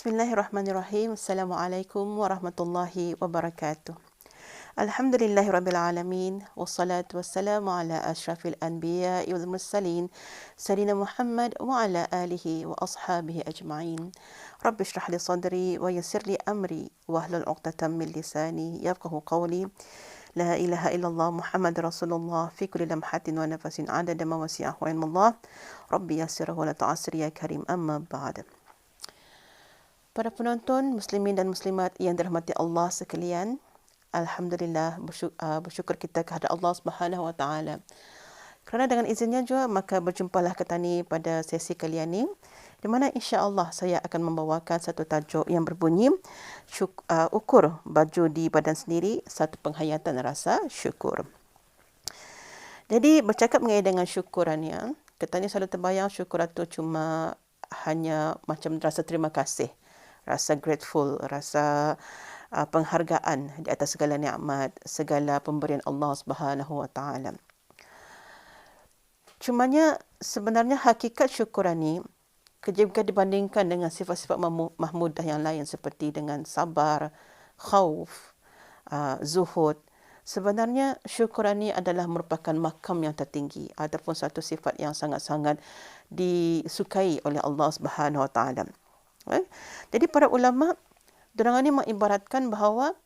Bismillahirrahmanirrahim. Assalamualaikum warahmatullahi wabarakatuh. Alhamdulillahirabbil alamin wassalatu wassalamu ala asyrafil anbiya'i wal mursalin sayyidina Muhammad wa ala alihi wa ashabihi ajma'in. Rabbi shrah li sadri wa yassir li amri wahlul 'uqdatam min lisani yafqahu qawli. La ilaha illallah Muhammad Rasulullah fi kulli lamhatin wa nafasin 'adada ma wasi'ahu ilmullah. Rabbi yassirhu wa la tu'assir ya karim, amma ba'd. Para penonton muslimin dan muslimat yang dirahmati Allah sekalian, alhamdulillah bersyukur kita kepada Allah Subhanahu wa taala. Kerana dengan izinnya juga maka berjumpalah kita ni pada sesi kali ini di mana insya-Allah saya akan membawakan satu tajuk yang berbunyi ukur baju di badan sendiri, satu penghayatan rasa syukur. Jadi bercakap mengenai dengan syukurannya, kita ni selalu terbayang syukur itu cuma hanya macam rasa terima kasih, rasa grateful, rasa penghargaan di atas segala nikmat, segala pemberian Allah Subhanahu wa taala. Cumanya sebenarnya hakikat syukuran ni jika dibandingkan dengan sifat-sifat mahmudah yang lain seperti dengan sabar, khauf, zuhud, sebenarnya syukuran ni adalah merupakan makam yang tertinggi ataupun satu sifat yang sangat-sangat disukai oleh Allah Subhanahu wa taala. Jadi para ulama dorang ni mengibaratkan bahawa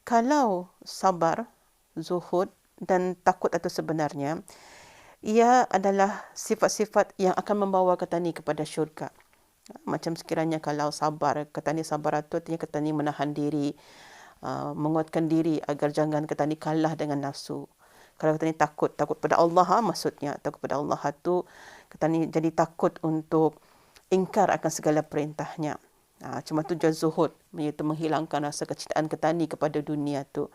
kalau sabar, zuhud dan takut itu sebenarnya ia adalah sifat-sifat yang akan membawa kita ni kepada syurga. Macam sekiranya kalau sabar, kita ni sabar itu artinya kita ni menahan diri, menguatkan diri agar jangan kita ni kalah dengan nafsu. Kalau kita ni takut pada Allah, maksudnya takut pada Allah itu kita ni jadi takut untuk ingkar akan segala perintahnya. Cuma tujuan zuhud, iaitu menghilangkan rasa kecintaan kita ni kepada dunia tu.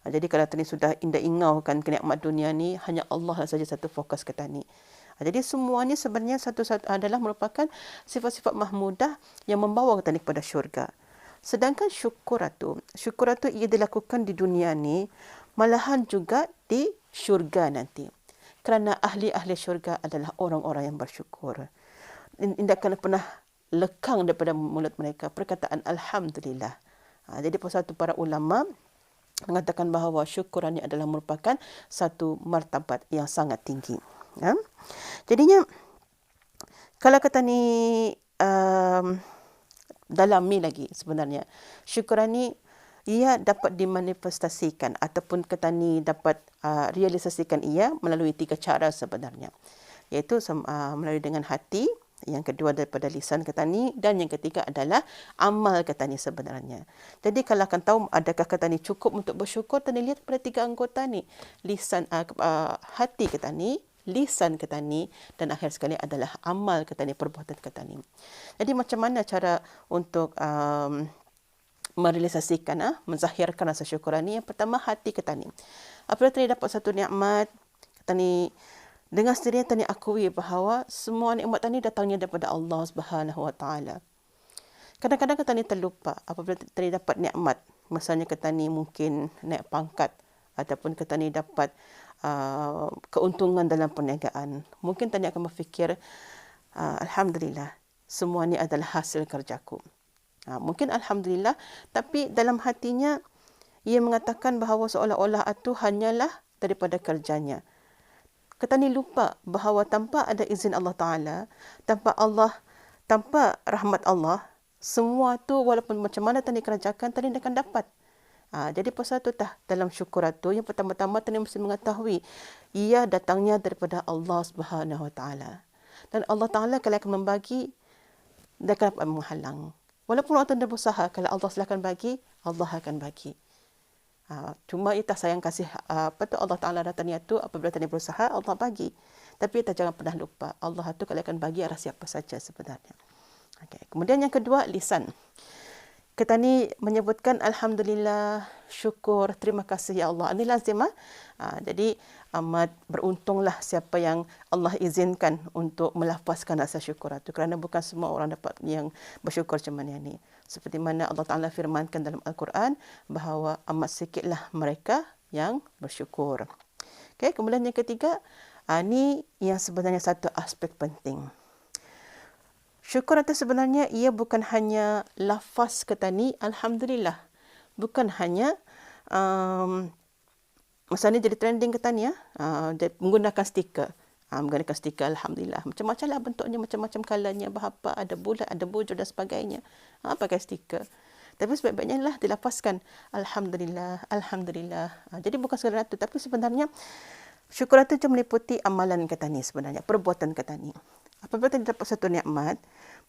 Jadi kalau tadi sudah indah ingaukan kenikmat dunia ni, hanya Allah saja satu fokus kita ni. Jadi semuanya sebenarnya satu-satu adalah merupakan sifat-sifat mahmudah yang membawa kita ni kepada syurga. Sedangkan syukur itu ia dilakukan di dunia ni, malahan juga di syurga nanti. Kerana ahli-ahli syurga adalah orang-orang yang bersyukur. Tidak akan pernah lekang daripada mulut mereka perkataan Alhamdulillah. Jadi satu para ulama mengatakan bahawa syukuran ini adalah merupakan satu martabat yang sangat tinggi. Jadinya kalau kata ni dalami lagi sebenarnya syukuran ni ia dapat dimanifestasikan ataupun kata ni dapat realisasikan ia melalui 3 cara sebenarnya, iaitu melalui dengan hati, yang kedua daripada lisan kata ni, dan yang ketiga adalah amal kata ni sebenarnya. Jadi kalau akan tahu adakah kata ni cukup untuk bersyukur, tadi lihat pada 3 anggota ni, lisan, hati kata ni, lisan kata ni, dan akhir sekali adalah amal kata ni, perbuatan kata ni. Jadi macam mana cara untuk merealisasikan, menzahirkan rasa syukuran ni? Yang pertama, hati kata ni. Apabila tadi dapat satu nikmat, kata ni dengan sendirinya tadi akui bahawa semua nikmat tadi datangnya daripada Allah Subhanahu wa taala. Kadang-kadang kita ni terlupa apabila tadi dapat nikmat, misalnya kita ni mungkin naik pangkat ataupun kita ni dapat keuntungan dalam perniagaan. Mungkin tadi akan berfikir alhamdulillah, semua ni adalah hasil kerjaku. Mungkin alhamdulillah, tapi dalam hatinya ia mengatakan bahawa seolah-olah itu hanyalah daripada kerjanya. Kita ni lupa bahawa tanpa ada izin Allah Ta'ala, tanpa rahmat Allah, semua tu walaupun macam mana tadi kerjakan, tadi akan dapat. Jadi pasal tu dalam syukur itu, yang pertama-tama tadi mesti mengetahui, ia datangnya daripada Allah Subhanahu Wa Ta'ala. Dan Allah Ta'ala kalau akan membagi, dia akan dapat menghalang. Walaupun orang tu berusaha, kalau Allah silakan bagi, Allah akan bagi. Cuma ia tak sayang kasih Allah Ta'ala datang tu apabila tadi berusaha Allah bagi. Tapi kita jangan pernah lupa Allah tu kalau akan bagi arah siapa saja sebenarnya. Okay. Kemudian yang kedua, lisan. Kita ni menyebutkan alhamdulillah, syukur, terima kasih ya Allah. Ini lazim. Jadi amat beruntunglah siapa yang Allah izinkan untuk melafazkan rasa syukur itu, kerana bukan semua orang dapat yang bersyukur macam ni. Seperti mana Allah Ta'ala firmankan dalam Al-Quran bahawa amat sikitlah mereka yang bersyukur. Okay, kemudian yang ketiga, ini yang sebenarnya satu aspek penting. Syukur itu sebenarnya ia bukan hanya lafaz ketani alhamdulillah. Bukan hanya masa ni jadi trending ketani ya. Menggunakan stiker. Menggunakan stiker alhamdulillah. Macam-macam lah bentuknya, macam-macam kalanya, berapa, ada bulat, ada bujur dan sebagainya. Pakai stiker. Tapi sebaik-baiknya lah dilafazkan alhamdulillah, alhamdulillah. Jadi bukan sekadar itu, tapi sebenarnya syukur itu cuma meliputi amalan ketani sebenarnya, perbuatan ketani. Apabila kita dapat satu nikmat,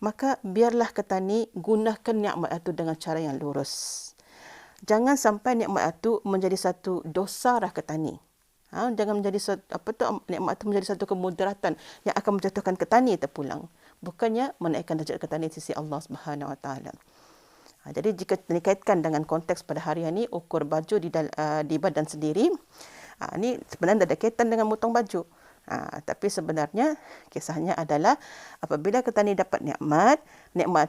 maka biarlah ketani gunakan nikmat itu dengan cara yang lurus. Jangan sampai nikmat itu menjadi satu dosa rah ketani. Jangan menjadi nikmat itu menjadi satu kemudaratan yang akan menjatuhkan ketani terpulang. Bukannya menaikkan derajat ketani di sisi Allah Subhanahu Wa Taala. Jadi jika dikaitkan dengan konteks pada hari ini, ukur baju di badan sendiri, ini sebenarnya ada kaitan dengan motong baju. Tapi sebenarnya kisahnya adalah apabila ketani dapat nikmat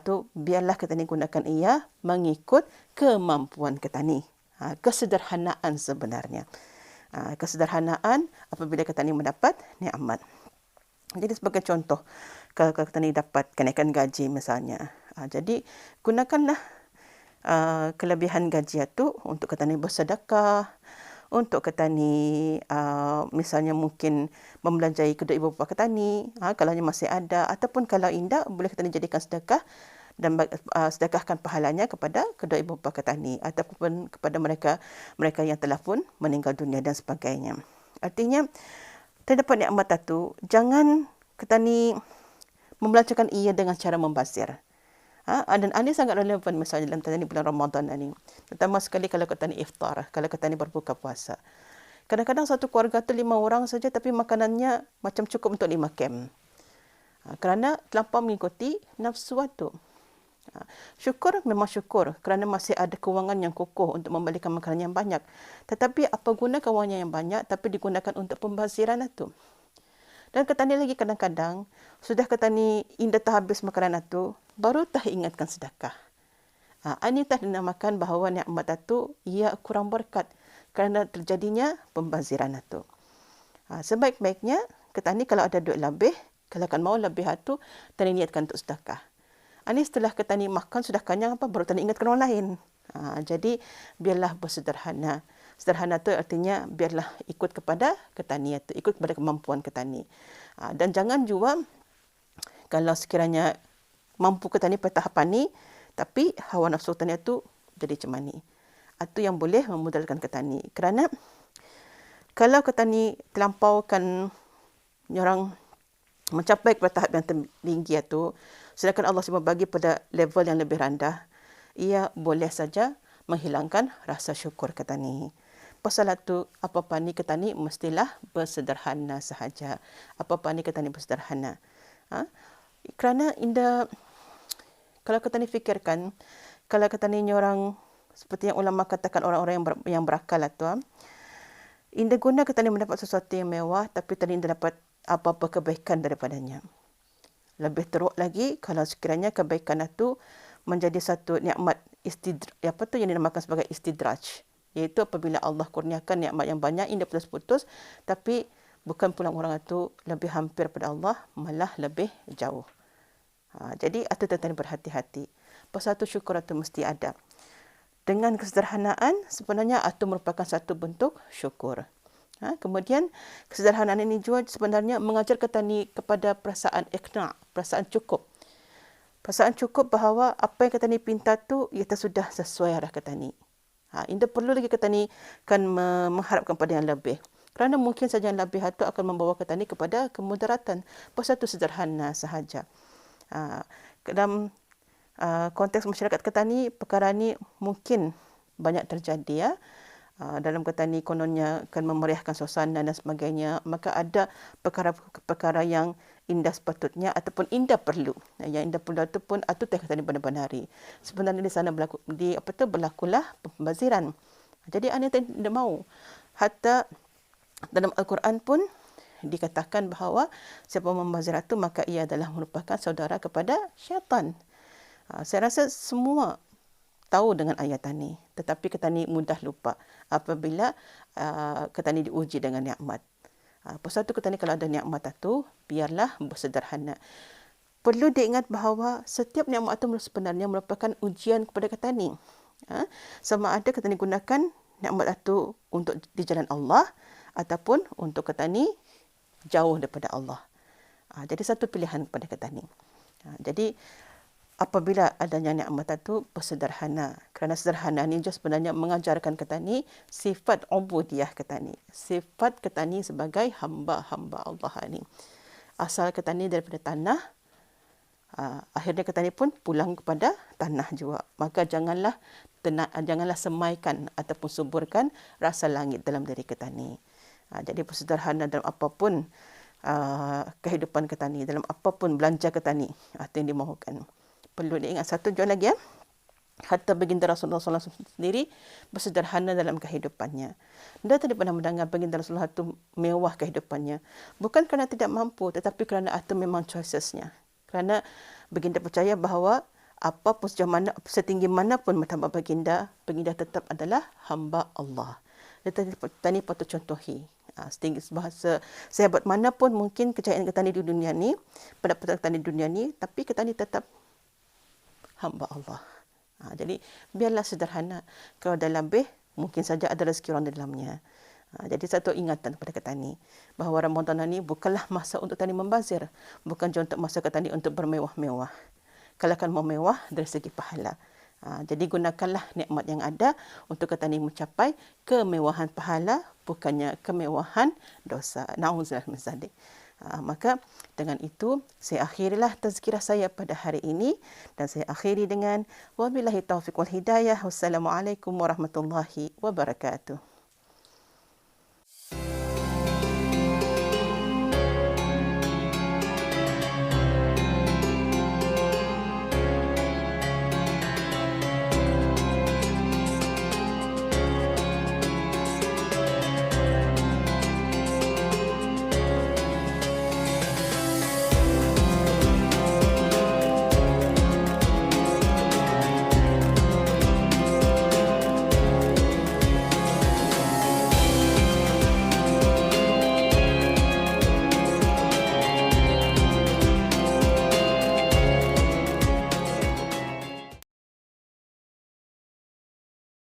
itu biarlah ketani gunakan ia mengikut kemampuan ketani. Kesederhanaan sebenarnya. Kesederhanaan apabila ketani mendapat nikmat. Jadi sebagai contoh, kalau ketani dapat kenaikan gaji misalnya. Jadi gunakanlah kelebihan gaji itu untuk ketani bersedekah, untuk ketani misalnya mungkin membelanjai kedua ibu bapa ketani, kalau masih ada, ataupun kalau indah boleh ketani jadikan sedekah dan sedekahkan pahalanya kepada kedua ibu bapa ketani ataupun kepada mereka yang telah pun meninggal dunia dan sebagainya. Artinya terdapat nikmat itu jangan ketani membelanjakan ia dengan cara membazir. Dan ini sangat relevan misalnya dalam ketani bulan Ramadan ini. Terutama sekali kalau ketani iftar, kalau ketani berbuka puasa. Kadang-kadang satu keluarga tu 5 orang saja tapi makanannya macam cukup untuk 5 kem. Kerana terlampau mengikuti nafsu itu. Syukur memang syukur kerana masih ada kewangan yang kokoh untuk membelikan makanan yang banyak. Tetapi apa guna kewangan yang banyak tapi digunakan untuk pembaziran itu. Dan ketani lagi kadang-kadang, sudah ketani indah tak habis makanan itu, baru tak ingatkan sedekah. Ini tak dinamakan bahawa nikmat itu ia kurang berkat kerana terjadinya pembaziran itu. Sebaik-baiknya, ketani kalau ada duit lebih, kalau akan mau lebih itu, tani niatkan untuk sedekah. Ini setelah ketani makan sudah kenyang, baru tani ingatkan orang lain. Jadi, biarlah bersederhana. Sederhana itu artinya biarlah ikut kepada ketani itu, ikut kepada kemampuan ketani. Dan jangan juga kalau sekiranya mampu ketani pada tahapan ini, tapi hawa nafsu ketani itu jadi macam ni. Itu yang boleh memudaratkan ketani. Kerana kalau ketani terlampaukan orang mencapai kepada tahap yang tinggi itu, sedangkan Allah SWT bagi pada level yang lebih rendah, ia boleh saja menghilangkan rasa syukur ketani. Pasal itu, apa-apa ni ketani mestilah bersederhana sahaja. Apa-apa ni ketani bersederhana. Kerana indah, kalau ketani fikirkan, kalau ketani orang, seperti yang ulama katakan orang-orang yang berakal itu, indah guna ketani mendapat sesuatu yang mewah, tapi tadi indah dapat apa-apa kebaikan daripadanya. Lebih teruk lagi, kalau sekiranya kebaikan itu menjadi satu nikmat yang dinamakan sebagai istidraj. Iaitu apabila Allah kurniakan nikmat yang banyak, indah putus-putus, tapi bukan pulang orang itu lebih hampir pada Allah, malah lebih jauh. Jadi, itu tentang berhati-hati. Pasal itu syukur itu mesti ada. Dengan kesederhanaan, sebenarnya itu merupakan satu bentuk syukur. Kemudian, kesederhanaan ini juga sebenarnya mengajar ketani kepada perasaan iqna', perasaan cukup. Perasaan cukup bahawa apa yang ketani pinta tu, ia sudah sesuai arah ketani. Indah perlu lagi ketani kan mengharapkan pada yang lebih. Kerana mungkin saja yang lebih itu akan membawa ketani kepada kemudaratan. Pasal itu sederhana sahaja. Dalam konteks masyarakat ketani, perkara ini mungkin banyak terjadi ya. Dalam ketani kononnya akan memeriahkan suasana dan sebagainya. Maka ada perkara-perkara yang indah sepatutnya ataupun indah perlu. Yang indah perlu itu pun itu tak ketani benar-benari. Sebenarnya di sana berlakulah pembaziran. Jadi anda tidak mau. Hatta dalam Al-Quran pun dikatakan bahawa siapa membazir itu maka ia adalah merupakan saudara kepada syaitan. Saya rasa semua tahu dengan ayat ini, tetapi ketani mudah lupa apabila ketani diuji dengan nikmat. Pasal itu ketani kalau ada nikmat itu, biarlah bersederhana. perlu diingat bahawa setiap nikmat itu sebenarnya merupakan ujian kepada petani. Sama ada petani gunakan nikmat itu untuk di jalan Allah ataupun untuk petani jauh daripada Allah. Jadi satu pilihan kepada petani. Jadi apabila adanya nikmat itu bersederhana. Kerana sederhana ini juga sebenarnya mengajarkan petani sifat ubudiyah petani. Sifat petani sebagai hamba-hamba Allah ini. Asal petani daripada tanah, akhirnya petani pun pulang kepada tanah juga. Maka janganlah semaikan ataupun suburkan rasa langit dalam diri petani. Jadi bersederhana dalam apapun kehidupan petani, dalam apapun belanja petani, itu yang dimahukan. Perlu diingat satu juga lagi, hatta baginda Rasulullah SAW sendiri bersederhana dalam kehidupannya. Dia tidak pernah mendengar baginda Rasulullah itu mewah kehidupannya. Bukan kerana tidak mampu, tetapi kerana itu memang choicesnya. Kerana baginda percaya bahawa apapun sejauh mana, setinggi manapun martabat baginda, baginda tetap adalah hamba Allah. Petani patut contohi. Setinggi bahasa sehebat manapun mungkin kejayaan petani di dunia ni, pendapatan petani di dunia ni, tapi petani tetap hamba Allah. Jadi biarlah sederhana. Kalau dah lebih, mungkin saja ada rezeki orang di dalamnya. Jadi satu ingatan kepada petani bahawa Ramadan ini bukanlah masa untuk petani membazir, bukan juga untuk masa petani untuk bermewah-mewah. Kalau akan mau mewah dari segi pahala. Jadi gunakanlah nikmat yang ada untuk petani mencapai kemewahan pahala, bukannya kemewahan dosa. Na'udzubillah min zalik. Maka dengan itu saya akhirilah tazkirah saya pada hari ini dan saya akhiri dengan wabillahi taufiq wal hidayah. Wassalamualaikum warahmatullahi wabarakatuh.